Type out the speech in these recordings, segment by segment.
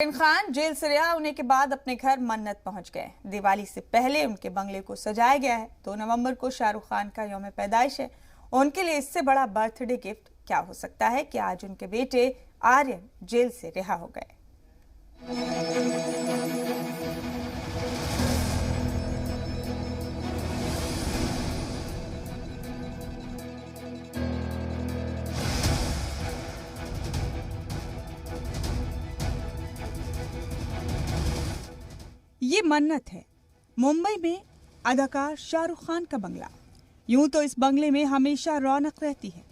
Imran Khan jail से रिहा होने के बाद अपने घर मन्नत पहुंच गए। दिवाली से पहले उनके बंगले को सजाया गया है। 2 नवंबर को शाहरुख खान का यौम पैदाइश है। उनके लिए इससे बड़ा बर्थडे गिफ्ट क्या हो सकता है कि आज उनके बेटे आर्यन जेल से रिहा हो गए। ये मन्नत है, मुंबई में अदाकार शाहरुख खान का बंगला। यूं तो इस बंगले में हमेशा रौनक रहती है,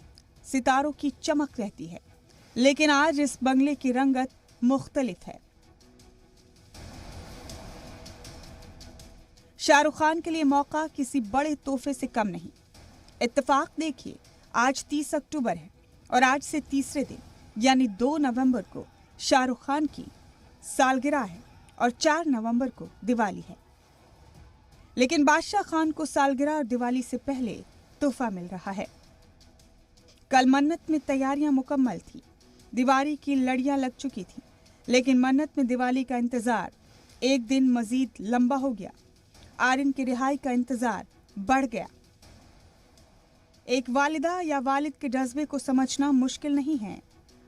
सितारों की चमक रहती है, लेकिन आज इस बंगले की रंगत मुख्तलिफ है। शाहरुख खान के लिए मौका किसी बड़े तोहफे से कम नहीं। इत्तेफाक देखिए, आज 30 अक्टूबर है और आज से तीसरे दिन यानी 2 नवंबर को शाहरुख खान की सालगिरह है और 4 नवंबर को दिवाली है। लेकिन बादशाह खान को सालगिरह और दिवाली से पहले तोहफा मिल रहा है। कल मन्नत में तैयारियां मुकम्मल थी, दिवाली की लड़ियां लग चुकी थी, लेकिन मन्नत में दिवाली का इंतजार एक दिन मजीद लंबा हो गया। आर्यन की रिहाई का इंतजार बढ़ गया। एक वालिदा या वालिद के जज्बे को समझना मुश्किल नहीं है।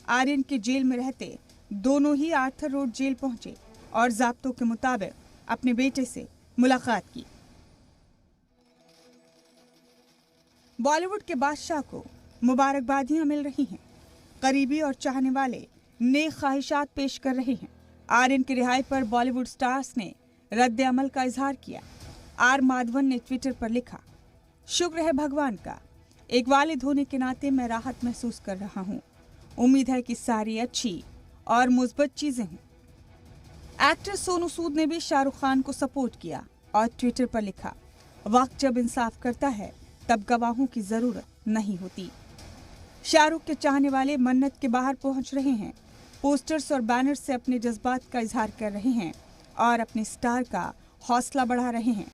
आर्यन के जेल में रहते दोनों ही आर्थर रोड जेल पहुंचे और ज़ाब्तों के मुताबिक अपने बेटे से मुलाकात की। बॉलीवुड के बादशाह को मुबारकबादियां मिल रही हैं। करीबी और चाहने वाले नेक ख्वाहिशात पेश कर रहे हैं। आर्यन की रिहाई पर बॉलीवुड स्टार्स ने रद्द अमल का इजहार किया। आर माधवन ने ट्विटर पर लिखा, शुक्र है भगवान का, एक वालिद होने के नाते मैं राहत महसूस कर रहा हूँ। उम्मीद है कि सारी अच्छी और मुस्बत चीजें हों। एक्टर सोनू सूद ने भी शाहरुख खान को सपोर्ट किया और ट्विटर पर लिखा, वक्त जब इंसाफ करता है तब गवाहों की जरूरत नहीं होती। शाहरुख के चाहने वाले मन्नत के बाहर पहुंच रहे हैं, पोस्टर्स और बैनर्स से अपने जज्बात का इजहार कर रहे हैं और अपने स्टार का हौसला बढ़ा रहे हैं।